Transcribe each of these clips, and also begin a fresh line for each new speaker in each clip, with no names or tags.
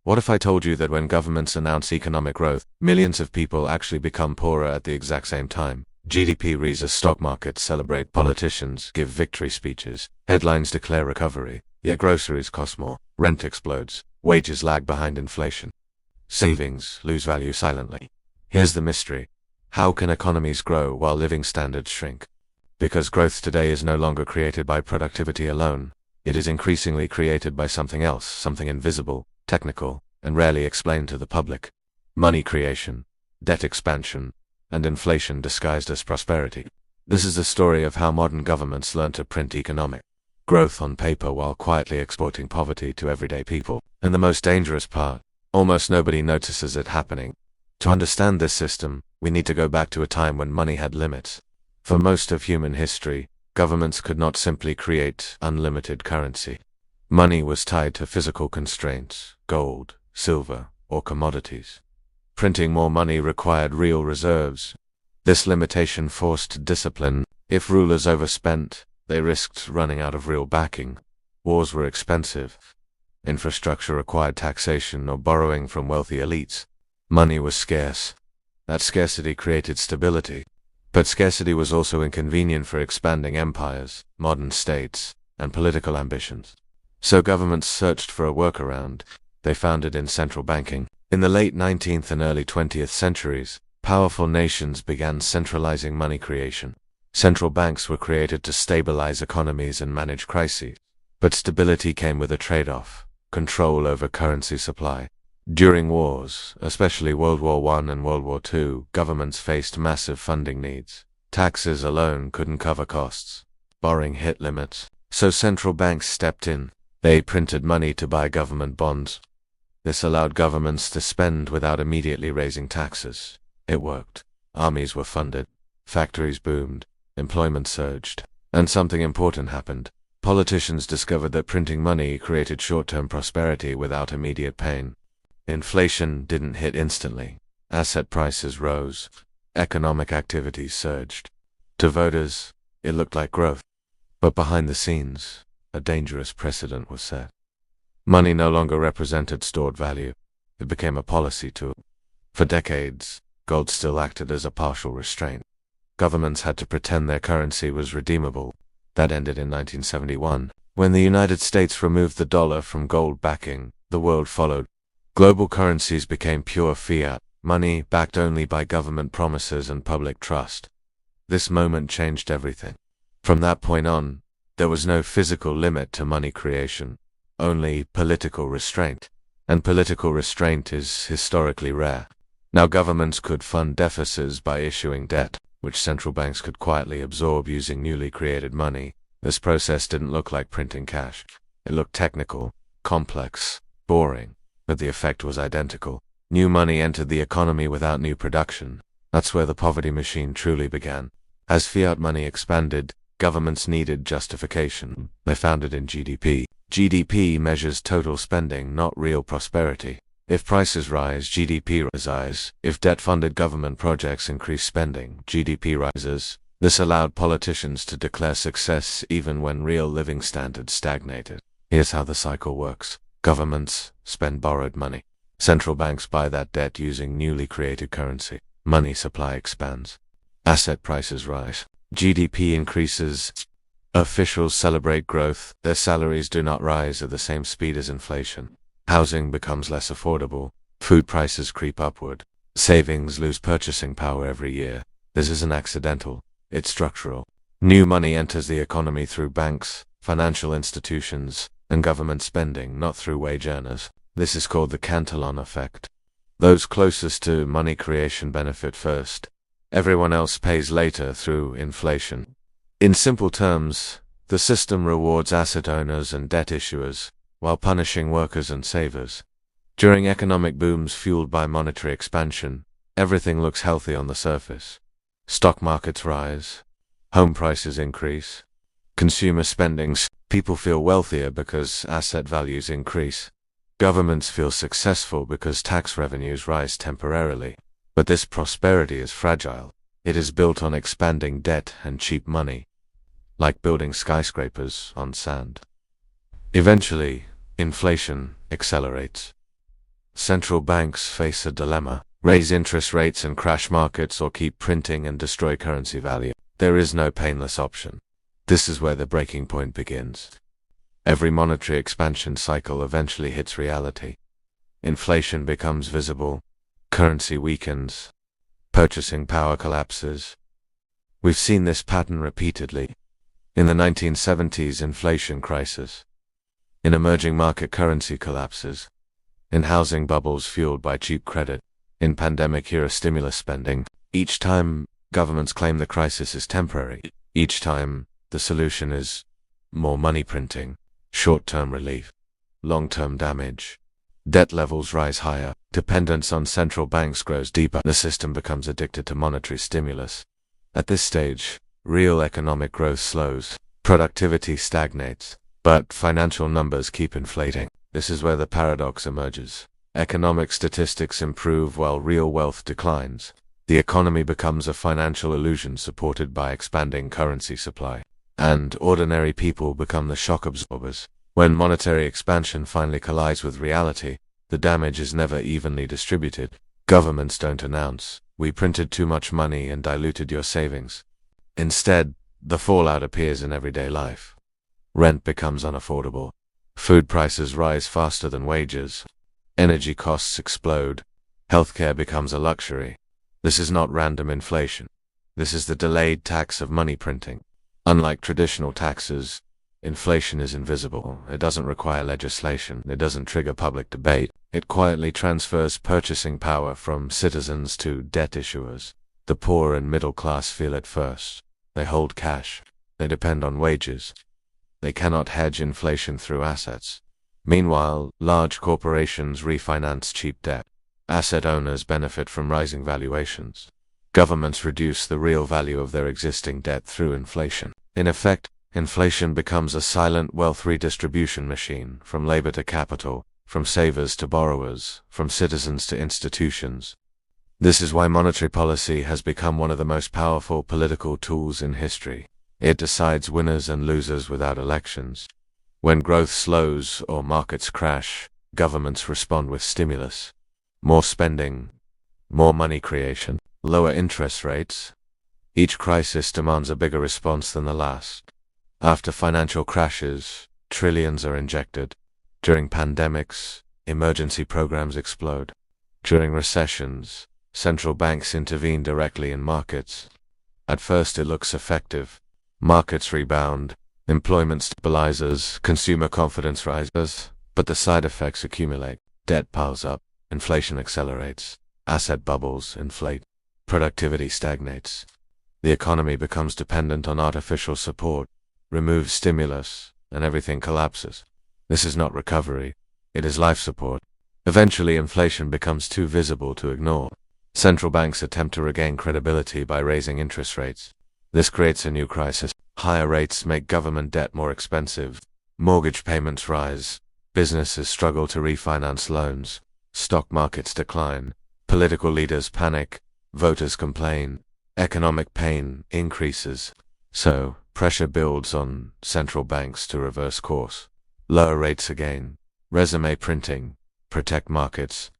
What if I told you that when governments announce economic growth, millions of people actually become poorer at the exact same time? GDP raises, stock markets celebrate, politicians give victory speeches, headlines declare recovery, yet groceries cost more, rent explodes, wages lag behind inflation. Savings lose value silently. Here's the mystery. How can economies grow while living standards shrink? Because growth today is no longer created by productivity alone. It is increasingly created by something else, something invisible, technical, and rarely explained to the public. Money creation, debt expansion, and inflation disguised as prosperity. This is the story of how modern governments learn to print economic growth on paper while quietly exporting poverty to everyday people. And the most dangerous part, almost nobody notices it happening. To understand this system, we need to go back to a time when money had limits. For most of human history, governments could not simply create unlimited currency. Money was tied to physical constraints, gold, silver, or commodities. Printing more money required real reserves. This limitation forced discipline. If rulers overspent, they risked running out of real backing. Wars were expensive. Infrastructure required taxation or borrowing from wealthy elites. Money was scarce. That scarcity created stability. But scarcity was also inconvenient for expanding empires, modern states, and political ambitions. So governments searched for a workaround. They found it in central banking. In the late 19th and early 20th centuries, powerful nations began centralizing money creation. Central banks were created to stabilize economies and manage crises. But stability came with a trade-off: control over currency supply. During wars, especially World War I and World War II, governments faced massive funding needs. Taxes alone couldn't cover costs. Borrowing hit limits. So central banks stepped in. They printed money to buy government bonds. This allowed governments to spend without immediately raising taxes. It worked. Armies were funded. Factories boomed. Employment surged. And something important happened. Politicians discovered that printing money created short-term prosperity without immediate pain. Inflation didn't hit instantly. Asset prices rose. Economic activity surged. To voters, it looked like growth. But behind the scenes, a dangerous precedent was set. Money no longer represented stored value. It became a policy tool. For decades, gold still acted as a partial restraint. Governments had to pretend their currency was redeemable. That ended in 1971. When the United States removed the dollar from gold backing, the world followed. Global currencies became pure fiat, money backed only by government promises and public trust. This moment changed everything. From that point on, there was no physical limit to money creation, only political restraint. And political restraint is historically rare. Now governments could fund deficits by issuing debt, which central banks could quietly absorb using newly created money. This process didn't look like printing cash. It looked technical, complex, boring, but the effect was identical. New money entered the economy without new production. That's where the poverty machine truly began. As fiat money expanded, governments needed justification. They found it in GDP. GDP measures total spending, not real prosperity. If prices rise, GDP rises. If debt-funded government projects increase spending, GDP rises. This allowed politicians to declare success even when real living standards stagnated. Here's how the cycle works. Governments spend borrowed money. Central banks buy that debt using newly created currency. Money supply expands. Asset prices rise. GDP increases. Officials celebrate growth. Their salaries do not rise at the same speed as inflation. Housing becomes less affordable. Food prices creep upward. Savings lose purchasing power every year. This isn't accidental. It's structural. New money enters the economy through banks, financial institutions, and government spending, not through wage earners. This is called the Cantillon effect. Those closest to money creation benefit first. Everyone else pays later through inflation. In simple terms, the system rewards asset owners and debt issuers, while punishing workers and savers. During economic booms fueled by monetary expansion, everything looks healthy on the surface. Stock markets rise. Home prices increase. Consumer spendings. People feel wealthier because asset values increase. Governments feel successful because tax revenues rise temporarily. But this prosperity is fragile. It is built on expanding debt and cheap money, like building skyscrapers on sand. Eventually, inflation accelerates. Central banks face a dilemma: raise interest rates and crash markets, or keep printing and destroy currency value. There is no painless option. This is where the breaking point begins. Every monetary expansion cycle eventually hits reality. Inflation becomes visible, currency weakens, purchasing power collapses. We've seen this pattern repeatedly. In the 1970s inflation crisis, in emerging market currency collapses, in housing bubbles fueled by cheap credit, in pandemic-era stimulus spending. Each time, governments claim the crisis is temporary. Each time, the solution is more money printing, short-term relief, long-term damage. Debt levels rise higher, dependence on central banks grows deeper, the system becomes addicted to monetary stimulus. At this stage, real economic growth slows, productivity stagnates, but financial numbers keep inflating. This is where the paradox emerges. Economic statistics improve while real wealth declines. The economy becomes a financial illusion supported by expanding currency supply, and ordinary people become the shock absorbers. When monetary expansion finally collides with reality, the damage is never evenly distributed. Governments don't announce, "We printed too much money and diluted your savings." Instead, the fallout appears in everyday life. Rent becomes unaffordable. Food prices rise faster than wages. Energy costs explode. Healthcare becomes a luxury. This is not random inflation. This is the delayed tax of money printing. Unlike traditional taxes, inflation is invisible. It doesn't require legislation. It doesn't trigger public debate. It quietly transfers purchasing power from citizens to debt issuers. The poor and middle class feel it first. They hold cash. They depend on wages. They cannot hedge inflation through assets. Meanwhile, large corporations refinance cheap debt. Asset owners benefit from rising valuations. Governments reduce the real value of their existing debt through inflation. In effect, inflation becomes a silent wealth redistribution machine, from labor to capital, from savers to borrowers, from citizens to institutions. This is why monetary policy has become one of the most powerful political tools in history. It decides winners and losers without elections. When growth slows or markets crash, governments respond with stimulus. More spending, more money creation, lower interest rates. Each crisis demands a bigger response than the last. After financial crashes, trillions are injected. During pandemics, emergency programs explode. During recessions, central banks intervene directly in markets. At first it looks effective. Markets rebound, employment stabilizes, consumer confidence rises, but the side effects accumulate. Debt piles up, inflation accelerates, asset bubbles inflate, productivity stagnates. The economy becomes dependent on artificial support. Remove stimulus, and everything collapses. This is not recovery, it is life support. Eventually inflation becomes too visible to ignore. Central banks attempt to regain credibility by raising interest rates. This creates a new crisis. Higher rates make government debt more expensive. Mortgage payments rise. Businesses struggle to refinance loans. Stock markets decline. Political leaders panic. Voters complain. Economic pain increases. So, pressure builds on central banks to reverse course. Lower rates again. Resume printing. Protect markets.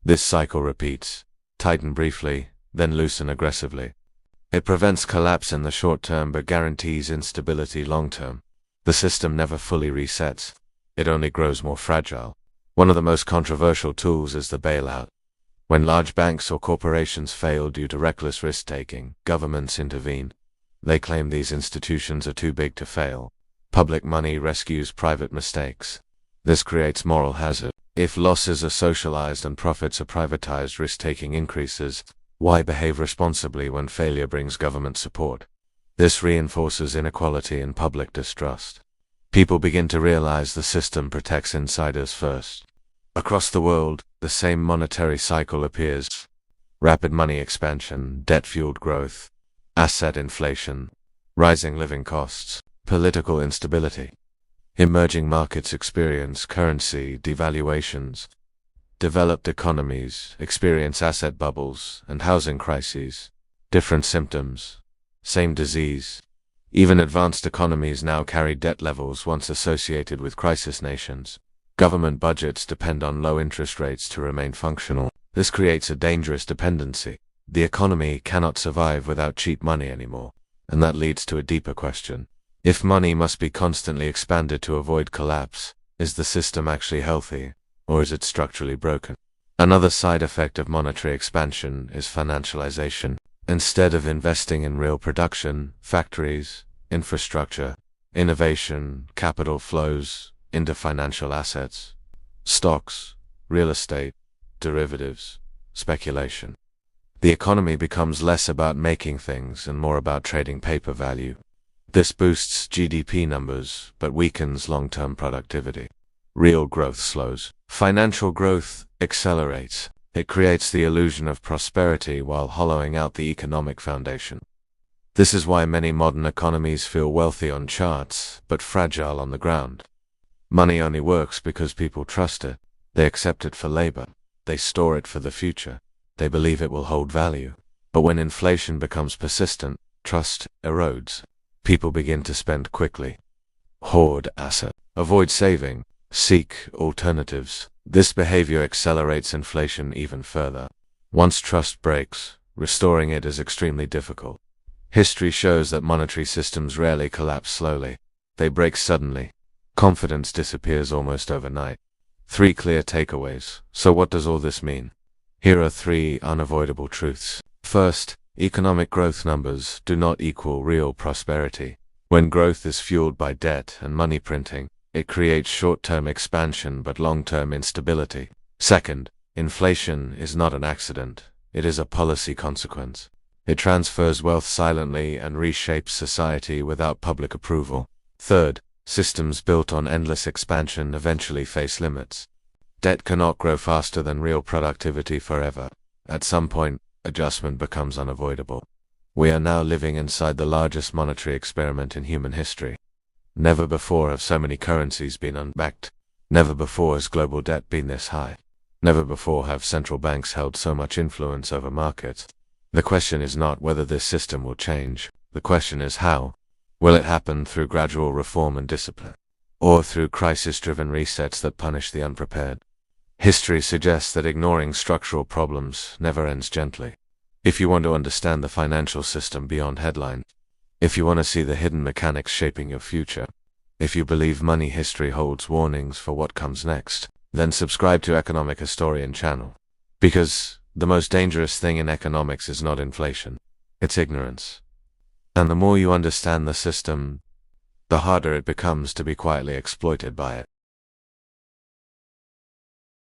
This cycle repeats. Tighten briefly, then loosen aggressively. It prevents collapse in the short term but guarantees instability long term. The system never fully resets. It only grows more fragile. One of the most controversial tools is the bailout. When large banks or corporations fail due to reckless risk-taking, governments intervene. They claim these institutions are too big to fail. Public money rescues private mistakes. This creates moral hazard. If losses are socialized and profits are privatized, risk-taking increases. Why behave responsibly when failure brings government support? This reinforces inequality and public distrust. People begin to realize the system protects insiders first. Across the world, the same monetary cycle appears. Rapid money expansion, debt-fueled growth, asset inflation, rising living costs, political instability. Emerging markets experience currency devaluations. Developed economies experience asset bubbles and housing crises. Different symptoms, same disease. Even advanced economies now carry debt levels once associated with crisis nations. Government budgets depend on low interest rates to remain functional. This creates a dangerous dependency. The economy cannot survive without cheap money anymore. And that leads to a deeper question. If money must be constantly expanded to avoid collapse, is the system actually healthy, or is it structurally broken? Another side effect of monetary expansion is financialization. Instead of investing in real production, factories, infrastructure, innovation, capital flows into financial assets, stocks, real estate, derivatives, speculation. The economy becomes less about making things and more about trading paper value. This boosts GDP numbers, but weakens long-term productivity. Real growth slows. Financial growth accelerates. It creates the illusion of prosperity while hollowing out the economic foundation. This is why many modern economies feel wealthy on charts, but fragile on the ground. Money only works because people trust it. They accept it for labor. They store it for the future. They believe it will hold value. But when inflation becomes persistent, trust erodes. People begin to spend quickly. Hoard assets. Avoid saving. Seek alternatives. This behavior accelerates inflation even further. Once trust breaks, restoring it is extremely difficult. History shows that monetary systems rarely collapse slowly. They break suddenly. Confidence disappears almost overnight. 3 clear takeaways. So what does all this mean? Here are 3 unavoidable truths. First, economic growth numbers do not equal real prosperity. When growth is fueled by debt and money printing, it creates short-term expansion but long-term instability. Second, inflation is not an accident. It is a policy consequence. It transfers wealth silently and reshapes society without public approval. Third, systems built on endless expansion eventually face limits. Debt cannot grow faster than real productivity forever. At some point, adjustment becomes unavoidable. We are now living inside the largest monetary experiment in human history. Never before have so many currencies been unbacked. Never before has global debt been this high. Never before have central banks held so much influence over markets. The question is not whether this system will change. The question is how. Will it happen through gradual reform and discipline, or through crisis-driven resets that punish the unprepared? History suggests that ignoring structural problems never ends gently. If you want to understand the financial system beyond headlines, if you want to see the hidden mechanics shaping your future, if you believe money history holds warnings for what comes next, then subscribe to Economic Historian channel. Because the most dangerous thing in economics is not inflation, it's ignorance. And the more you understand the system, the harder it becomes to be quietly exploited by it.